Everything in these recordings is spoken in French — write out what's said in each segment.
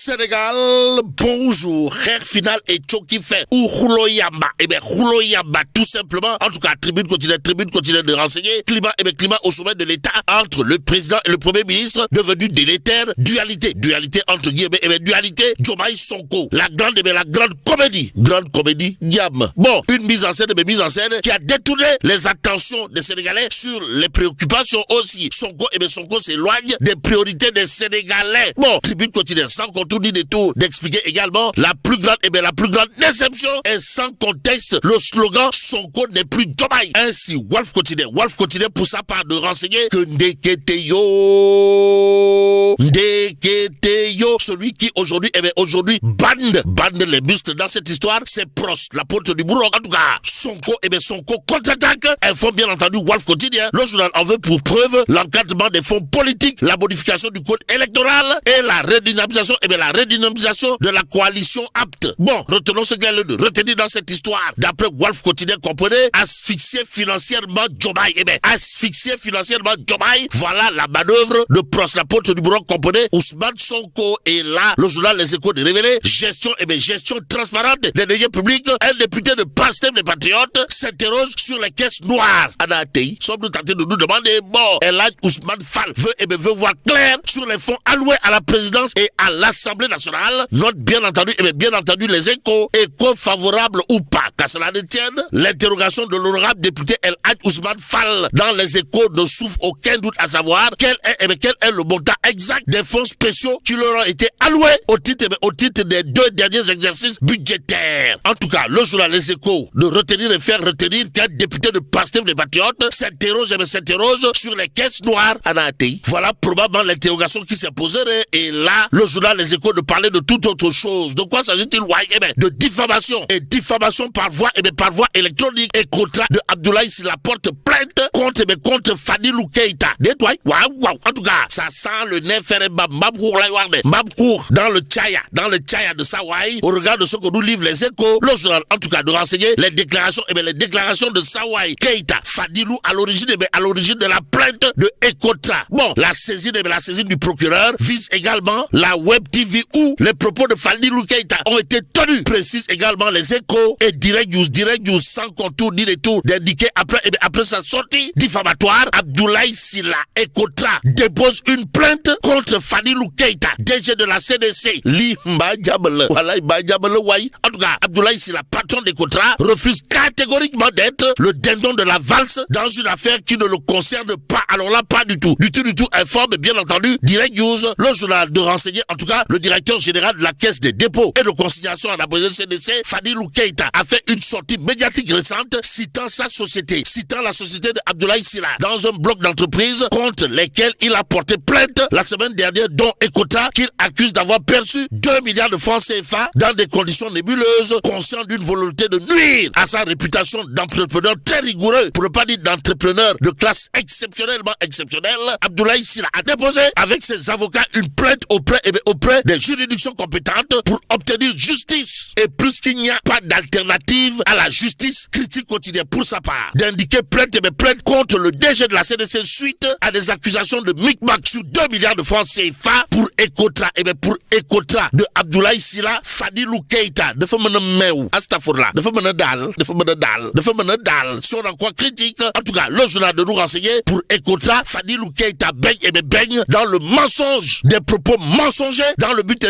Sénégal, bonjour. Rare final et Tchoki fait. Ou Khouloyamba. Eh bien, Khouloyamba, tout simplement. En tout cas, tribune quotidienne de renseigner. Climat, eh bien, climat au sommet de l'État entre le président et le premier ministre, devenu délétère. Dualité entre guillemets, eh bien, dualité. Diomaye Sonko. La grande comédie. Grande comédie, diable. Bon, une mise en scène qui a détourné les attentions des Sénégalais sur les préoccupations aussi. Sonko, eh bien, Sonko s'éloigne des priorités des Sénégalais. Bon, tribune quotidienne, sans contour ni détour, d'expliquer également la plus grande déception et sans contexte, le slogan Sonko n'est plus Diomaye. Ainsi, Walf quotidien pour sa part de renseigner que Ndeketeyo, celui qui aujourd'hui, bande les muscles dans cette histoire, c'est Prost, la porte du bourreau. En tout cas, Sonko contre-attaque. Informe bien entendu Walf quotidien. Le journal en veut pour preuve l'encadrement des fonds politiques, la modification du code électoral et la redynamisation de la coalition apte. Bon, retenons ce qu'il y a de retenir dans cette histoire. D'après Walf quotidien, comprenez, asphyxier financièrement Diomaye. Voilà la manœuvre de Prost, la porte du bureau, comprenez, Ousmane Sonko. Et là, le journal Les Échos de révéler gestion transparente des deniers publics. Un député de Pastef des Patriotes s'interroge sur les caisses noires. Anatei, sommes-nous tentés de nous demander, bon, Elhadj Ousmane Fall veut voir clair sur les fonds alloués à la présidence et à l'Assemblée nationale. Note bien entendu les échos favorables ou pas. Qu'à cela ne tienne, l'interrogation de l'honorable député Elhadj Ousmane Fall dans les échos ne souffre aucun doute à savoir quel est le montant exact des fonds spéciaux qui leur ont été alloués au titre des 2 derniers exercices budgétaires. En tout cas, le journal Les Échos de retenir et faire retenir qu'un député de Pastef des Patriotes s'interroge sur les caisses noires à Naatei. Voilà probablement l'interrogation qui s'est posée. Et là, le journal Les Échos de parler de toute autre chose. De quoi s'agit-il? De diffamation. Et diffamation par voie électronique et contrat de Abdoulaye Sylla porte plainte contre Fadilou Keïta. Waouh. En tout cas, ça sent le nez ferré Mbabkour dans le tchaya de Sawai. Au regard de ce que nous livrent les échos, le journal, en tout cas, de renseigner les déclarations de Sawai Keïta, Fadilou à l'origine de la plainte de Ecotra. Bon, la saisine du procureur vise également la Web TV où les propos de Fadilou Keïta ont été tenus. Précise également les échos et Direct News sans contour ni détour d'indiquer après sa sortie diffamatoire, Abdoulaye Sylla Ecotra dépose une plainte contre Fadilou Keïta, DG de la CDC. En tout cas, Abdoulaye Sylla, patron d'Ecotra, refuse catégoriquement d'être le dindon de la valse dans une affaire qui ne le concerne pas. Alors là, pas du tout. Informe bien entendu Direct News, le journal de renseigner, en tout cas, le directeur général de la Caisse des dépôts et de consignation à la CDC, Fadilou Keïta, a fait une sortie médiatique récente citant la société de Abdoulaye Sylla dans un bloc d'entreprises contre lesquelles il a porté plainte la semaine dernière, dont Ecotra, qu'il accuse d'avoir perçu 2 milliards de francs CFA dans des conditions nébuleuses, conscient d'une volonté de nuire à sa réputation d'entrepreneur très rigoureux, pour ne pas dire d'entrepreneur de classe exceptionnellement exceptionnelle. Abdoulaye Sylla a déposé avec ses avocats une plainte auprès des juridictions compétentes pour obtenir justice. Et plus qu'il n'y a pas d'alternative à la justice, critique quotidien pour sa part d'indiquer plainte contre le DG de la CDC suite à des accusations de micmac sur 2 milliards de francs CFA pour Ecotra. Pour Ecotra de Abdoulaye Sylla, Fadilou Keïta dafa mën a meew astafurla dafa mën a daal si on en croit critique. En tout cas, le journal de nous renseigner pour Ecotra, Fadilou Keïta baigne dans le mensonge, des propos mensongers dans le but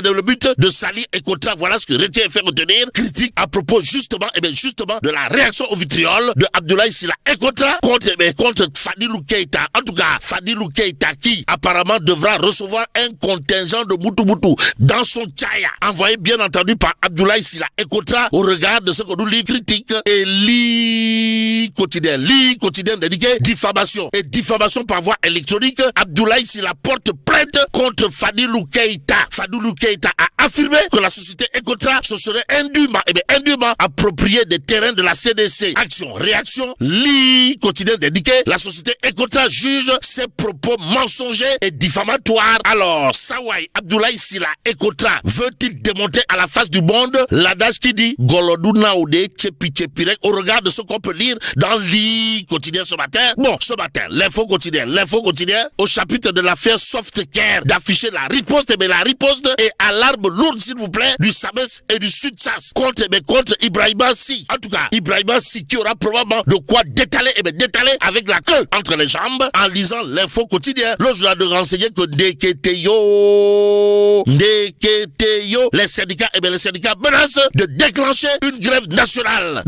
de salir Ecotra. Voilà ce que retient et fait retenir. Critique à propos justement de la réaction au vitriol de Abdoulaye Sylla Ecotra contre Fadilou Keïta. En tout cas, Fadilou Keïta qui apparemment devra recevoir un contingent de Moutou dans son tchaya, envoyé bien entendu par Abdoulaye Sylla Ecotra au regard de ce que nous livre critique. Et Li quotidien dédié diffamation par voie électronique. Abdoulaye Sylla porte plainte contre Fadilou Keïta. Fadilou Keïta a affirmé que la société Ecotra se serait indûment approprié des terrains de la CDC. Réaction, Li quotidien dédié, la société Ecotra juge ses propos mensongers et diffamatoires. Alors, Sawai Abdoulaye Sylla Ecotra veut-il démonter à la face du monde l'adage qui dit Goloduna Ode Tchepi Tchepirek au regard de ce qu'on peut lire dans Li quotidien ce matin? Bon, ce matin, l'info quotidien, au chapitre de l'affaire Softcare, d'afficher la riposte et alarme lourde, s'il vous plaît, du SAMES et du SUTSAS contre Ibrahima Sy. En tout cas, Ibrahima Sy qui aura probablement de quoi détaler avec la queue entre les jambes en lisant l'info quotidien. Le journal de renseigner que Ndeketeyo, les syndicats menacent de déclencher une grève nationale.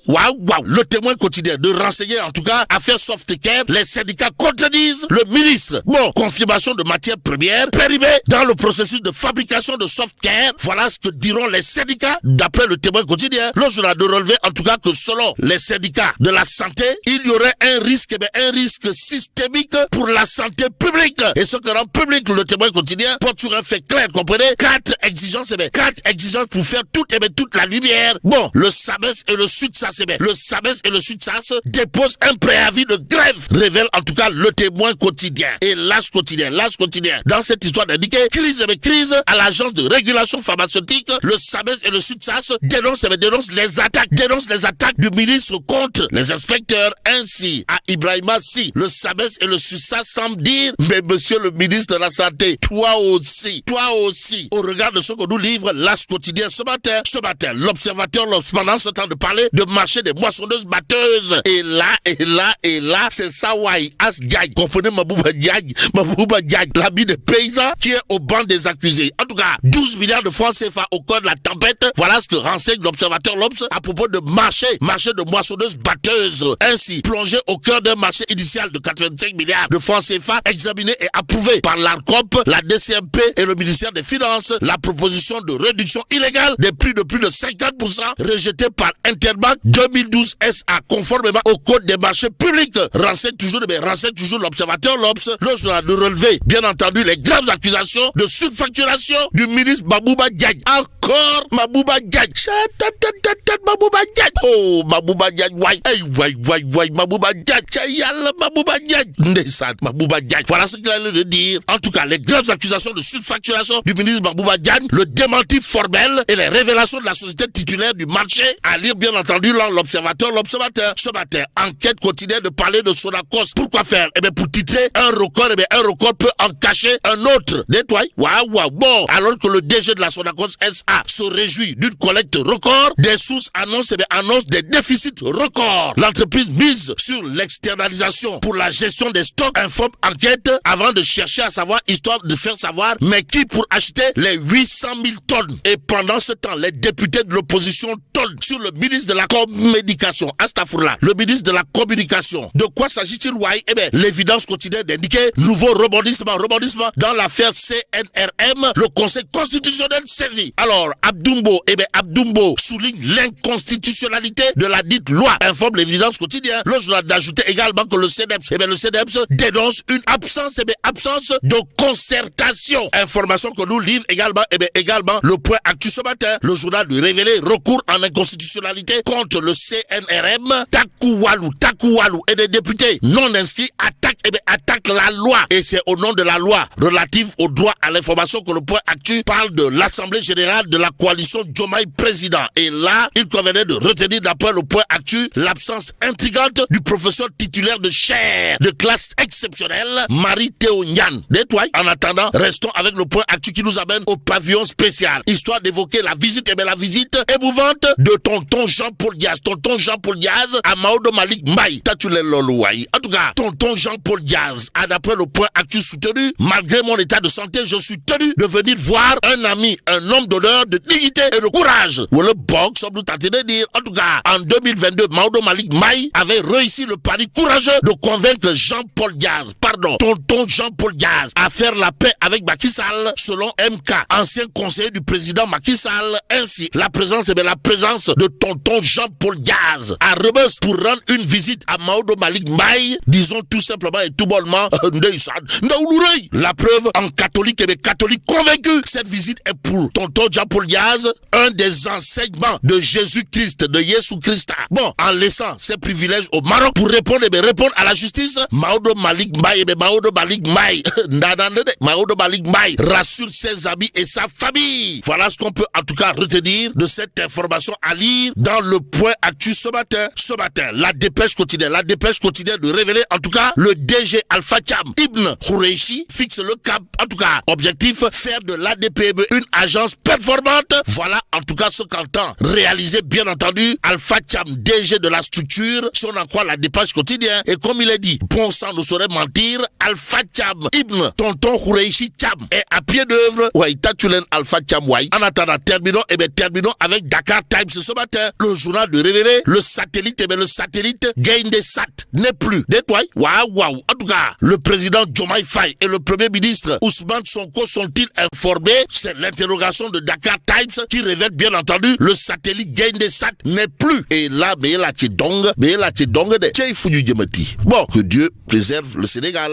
Waouh. Le témoin quotidien de renseigner, en tout cas, affaire Softcare, les syndicats contredisent le ministre. Bon, confirmation de matières premières périmées dans le processus de fabrication de Softcare. Voilà ce que diront les syndicats d'après le témoin quotidien. Le journal de relever, en tout cas, que selon les syndicats de la santé, il y aurait un risque systémique pour la santé publique. Et ce que rend public le témoin quotidien porte sur un fait clair, comprenez? 4 exigences pour faire toute la lumière. Bon, le SAMES et le SUTSAS, déposent un préavis de grève, révèle en tout cas le témoin quotidien. Et l'As quotidien, dans cette histoire d'indiquer crise à l'agence de régulation pharmaceutique, le SAMES et le SUTSAS dénoncent les attaques du ministre contre les inspecteurs, ainsi à Ibrahima Sy. Le SAMES et le SUTSAS semblent dire, mais monsieur le ministre de la Santé, toi aussi, au regard de ce que nous livre l'As quotidien ce matin, l'observateur, pendant ce temps de parler de marché des moissonneuses batteuses. Et là, c'est Sawai As Diagne. Comprenez Mabouba Diagne, l'ami des paysans qui est au banc des accusés. En tout cas, 12 milliards de francs CFA au cœur de la tempête. Voilà ce que renseigne l'observateur l'Obs à propos de marché de moissonneuses batteuses. Ainsi, plongé au cœur d'un marché initial de 85 milliards de francs CFA, examiné et approuvé par l'ARCOP, la DCMP et le ministère des Finances, la proposition de réduction illégale des prix de plus de 50% rejetée par Interbank 2012 SA, conformément au code des marchés publics. Renseigne toujours l'observateur l'Obs, le journal de relever, bien entendu, les graves accusations de surfacturation du ministre Mabouba Diagne. Encore Mabouba Diagne. Mabouba Diagne. Oh, Mabouba Diagne. Mabouba Diagne. Mabouba Diagne. Mabouba Diagne. Voilà ce qu'il a l'air de dire. En tout cas, les graves accusations de surfacturation du ministre Mabouba Diagne, le démenti formel et les révélations de la société titulaire du marché, à lire bien entendu l'observateur. Ce matin, enquête quotidienne de parler de Sonacos. Pourquoi faire? Pour titrer un record, un record peut en cacher un autre. Waouh. Bon, alors que le DG de la Sonacos SA se réjouit d'une collecte record, des sources annoncent des déficits records. L'entreprise mise sur l'externalisation pour la gestion des stocks, informe enquête avant de chercher à savoir, histoire de faire savoir, mais qui pour acheter les 800 000 tonnes. Et pendant ce temps, les députés de l'opposition tonnent sur le ministre de la communication. Astafourla, le ministre de la communication. De quoi s'agit-il, Wai? L'évidence quotidienne d'indiquer nouveau rebondissement dans l'affaire CNRM, le Conseil constitutionnel saisi. Alors, Abdoumbo souligne l'inconstitutionnalité de la dite loi, informe l'évidence quotidienne. Le journal d'ajouter également que le CNEPS dénonce une absence de concertation. Information que nous livre également le point actu ce matin. Le journal lui révélé recours en inconstitutionnalité contre le CNRM. Takoualou et des députés non inscrits attaquent la loi. Et c'est au nom de la loi relative au droit à l'information que le point actu parle de l'Assemblée générale de la coalition Diomaye président. Et là, il convenait de retenir d'après le point actu l'absence intrigante du professeur titulaire de chaire de classe exceptionnelle, Marie-Théo Niane. En attendant, restons avec le point actu qui nous amène au pavillon spécial, histoire d'évoquer la visite émouvante de tonton Jean-Paul Diaz à Maodo Malick Mbaye. En tout cas, tonton Jean-Paul Diaz a d'après le point actu soutenu, malgré mon état de santé, je suis tenu de venir voir un ami, un homme d'honneur, de dignité et de courage. Ou le box, on nous tentait de dire. En tout cas, en 2022, Maodo Malick Mbaye avait réussi le pari courageux de convaincre tonton Jean-Paul Diaz, à faire la paix avec Macky Sall, selon MK, ancien conseiller du président Macky Sall. Ainsi, la présence de tonton Jean-Paul Diaz à Rebeuss pour rendre une visite à Maodo Malick Mbaye, disons tout simplement et tout bonnement, la preuve en catholique convaincu, cette visite est pour tonton Jean-Paul Diaz, un des enseignements de Jésus-Christ, de Yesu Christ. Bon, en laissant ses privilèges au Maroc pour répondre à la justice, Maodo Malick Mbaye, Maodo Malick Mbaye rassure ses amis et sa famille. Voilà ce qu'on peut en tout cas retenir de cette information à lire dans le point actu ce matin. Ce matin, la dépêche quotidienne de révéler en tout cas le DG Alpha Thiam Ibn Khoureichi fixe le cap, en tout cas objectif, faire de l'ADPME une agence performante. Voilà en tout cas ce qu'entend réaliser bien entendu Alpha Thiam, DG de la structure, si on en croit la dépêche quotidienne. Et comme il est dit, bon sang ne saurait mentir, Alpha Thiam Ibn Tonton Khoureichi Thiam est à pied d'œuvre. Ouais, Tatulen Alpha Thiam, ouais. En attendant, terminons avec Dakar Times ce matin. Le journal de révéler le satellite, le satellite Gaindesat n'est plus. Détoile. Waouh. En tout cas, le président Diomaye Faye et le premier ministre Ousmane Sonko sont-ils informés? C'est l'interrogation de Dakar Times qui révèle bien entendu le satellite Gaindesat n'est plus. Et là, mais là, tu dong de. Bon, que Dieu préserve le Sénégal.